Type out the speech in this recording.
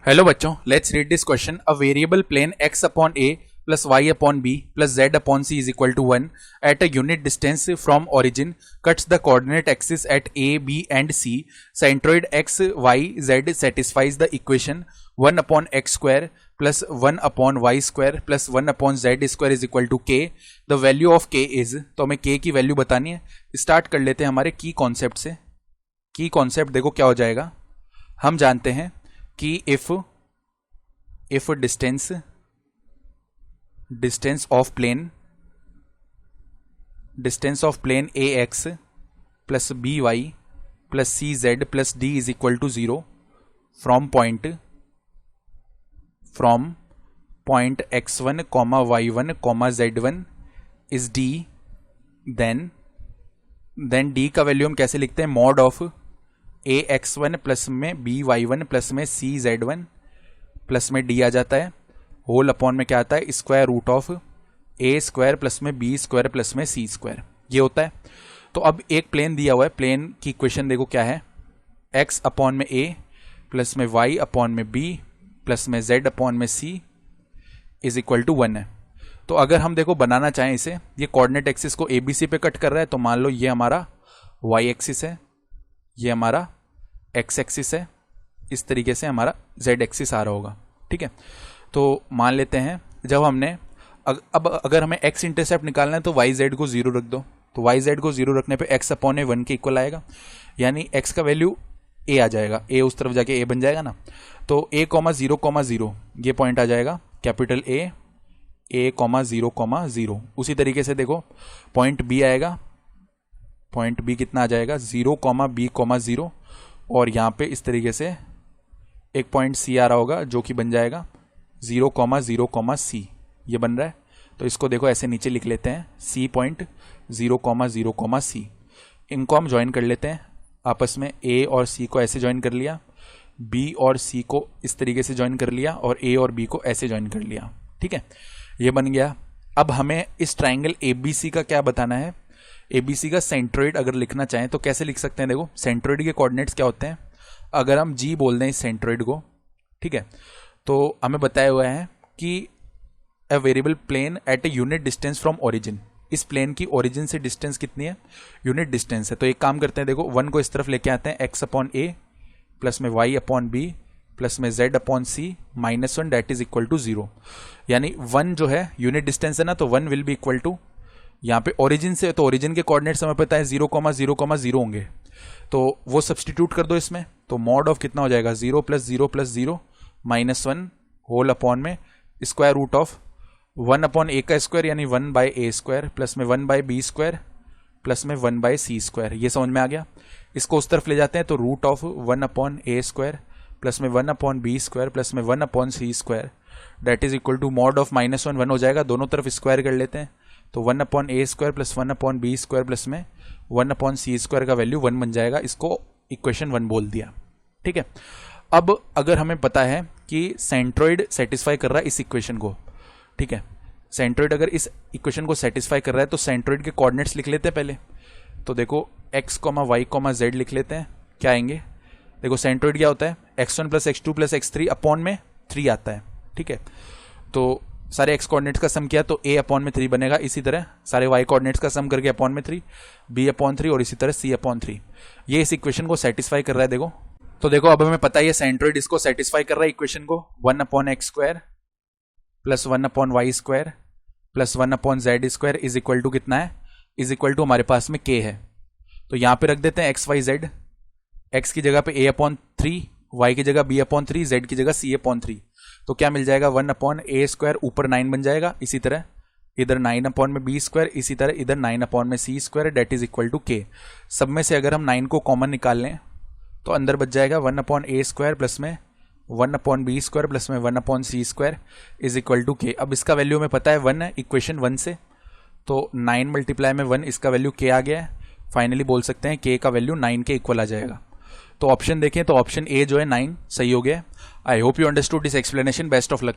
Hello बच्चों, let's read this question. A variable plane x upon a plus y upon b plus z upon c is equal to 1 at a unit distance from origin cuts the coordinate axis at a b and c। Centroid x y z satisfies the equation 1 upon x square plus 1 upon y square plus 1 upon z square is equal to k। The value of k is, तो हमें k की value बतानी है। Start कर लेते हैं हमारे की कॉन्सेप्ट से। की कॉन्सेप्ट देखो क्या हो जाएगा। हम जानते हैं कि if distance of plane ax plus by plus cz plus d is equal to 0 from point x1 comma y1 comma z1 is d, then d का वैल्यू हम कैसे लिखते हैं, mod of a x one plus में b y one plus में c z one plus में d आ जाता है, होल अपॉन में क्या आता है, square root of a square plus में बी स्क्वायर प्लस में सी स्क्वायर, ये होता है। तो अब एक प्लेन दिया हुआ है, प्लेन की इक्वेशन देखो क्या है, एक्स अपॉन में ए प्लस में वाई अपॉन में बी प्लस में जेड अपॉन में सी इज इक्वल टू 1 है। तो अगर हम देखो बनाना चाहें इसे, ये कोऑर्डिनेट एक्सिस को ए बी सी पे कट कर रहा है, तो मान लो ये हमारा वाई एक्सिस है, ये हमारा एक्स एक्सिस है, इस तरीके से हमारा जेड एक्सिस आ रहा होगा, ठीक है। तो मान लेते हैं जब हमने अब अगर हमें एक्स इंटरसेप्ट निकालना है तो वाई जेड को 0 रख दो, तो वाई जेड को 0 रखने पे एक्स अपॉन ए 1 के इक्वल आएगा, यानी एक्स का वैल्यू ए आ जाएगा, ए उस तरफ जाके ए बन जाएगा ना। तो ए कॉमा 0 ये पॉइंट आ जाएगा कैपिटल ए कॉमा 0 उसी तरीके से देखो पॉइंट बी आएगा, पॉइंट बी कितना आ जाएगा 0 कॉमा बी कॉमा 0, और यहाँ पे इस तरीके से एक पॉइंट सी आ रहा होगा जो कि बन जाएगा 0 कॉमा सी, ये बन रहा है। तो इसको देखो ऐसे नीचे लिख लेते हैं, सी पॉइंट 0 कॉमा सी। इनको हम ज्वाइन कर लेते हैं आपस में, ए और सी को ऐसे ज्वाइन कर लिया, बी और सी को इस तरीके से ज्वाइन कर लिया, और ए और बी को ऐसे ज्वाइन कर लिया, ठीक है, ये बन गया। अब हमें इस ट्राइंगल एबीसी का क्या बताना है, एबीसी का सेंट्रोइड अगर लिखना चाहें तो कैसे लिख सकते हैं। देखो सेंट्रोइड के कोऑर्डिनेट्स क्या होते हैं, अगर हम जी बोल दें इस सेंट्रोइड को, ठीक है, तो हमें बताया हुआ है कि a variable plane at a unit distance from origin, इस प्लेन की ओरिजिन से डिस्टेंस कितनी है, यूनिट डिस्टेंस है। तो एक काम करते हैं, देखो 1 को इस तरफ लेके आते हैं, एक्स अपॉन ए प्लस में वाई अपॉन बी प्लस में z upon c -1 that is equal to 0, यानी 1 जो है यूनिट डिस्टेंस है ना, तो 1 विल बी इक्वल टू यहाँ पे ओरिजिन से, तो ओरिजिन के कोऑर्डिनेट्स हमें पता है 0,0,0 होंगे, तो वो सब्सटीट्यूट कर दो इसमें, तो मॉड ऑफ कितना हो जाएगा 0 + 0 + 0 -1 होल अपॉन में स्क्वायर रूट ऑफ 1 अपॉन ए का स्क्वायर यानी 1 बाय ए स्क्वायर प्लस में 1 बाय बी स्क्वायर प्लस में 1 बाय सी स्क्वायर, ये समझ में आ गया। इसको उस तरफ ले जाते हैं तो root of 1 upon A square plus में 1 अपॉन बी स्क्वायर प्लस में 1 upon C square that is equal to mod of -1 हो जाएगा, दोनों तरफ स्क्वायर कर लेते हैं, तो 1 अपॉन ए square plus 1 upon B square plus में 1 अपॉन सी स्क्वायर का वैल्यू 1 बन जाएगा, इसको इक्वेशन 1 बोल दिया, ठीक है। अब अगर हमें पता है कि सेंट्रोइड सेटिस्फाई कर रहा है इस इक्वेशन को, ठीक है, सेंट्रोइड अगर इस इक्वेशन को सेटिस्फाई कर रहा है तो सेंट्रोइड के कोऑर्डिनेट्स लिख लेते हैं पहले। तो देखो x, y, z लिख लेते हैं, क्या आएंगे, देखो सेंट्रोइड क्या होता है, x1 + x2 + x3 अपॉन में 3 आता है, ठीक है। तो सारे x कोऑर्डिनेट्स का सम किया तो a अपॉन में 3 बनेगा, इसी तरह सारे y कोऑर्डिनेट्स का सम करके अपॉन में 3, b अपॉन 3 और इसी तरह c अपॉन 3, ये इस इक्वेशन को सेटिस्फाई कर रहा है। देखो तो देखो अब हमें पता है ये सेंट्रोइड इसको सेटिस्फाई कर रहा है इक्वेशन को, 1 upon x square plus 1 upon y square plus 1 upon z square is equal to कितना है, इज इक्वल टू हमारे पास में k है, तो यहाँ पे रख देते हैं एक्स वाई जेड, एक्स की जगह पे a अपॉन 3, वाई की जगह b अपॉन 3, जेड की जगह c अपॉन 3, तो क्या मिल जाएगा 1 अपॉन ए स्क्वायर, ऊपर 9 बन जाएगा, इसी तरह इधर 9 अपॉन में बी स्क्वायर, इसी तरह इधर 9 अपॉन में सी square that is equal to k। सब में से अगर हम 9 को कॉमन निकाल लें तो अंदर बच जाएगा 1 अपॉन ए स्क्वायर प्लस में 1 अपॉन बी स्क्वायर प्लस में 1 upon C square is equal to k। अब इसका वैल्यू हमें पता है 1 है इक्वेशन 1 से, तो 9 मल्टीप्लाई में 1, इसका वैल्यू k आ गया है, फाइनली बोल सकते हैं k का वैल्यू 9 के इक्वल आ जाएगा। तो ऑप्शन देखें तो ऑप्शन ए जो है 9 सही हो गया। I hope you understood this explanation, best of luck.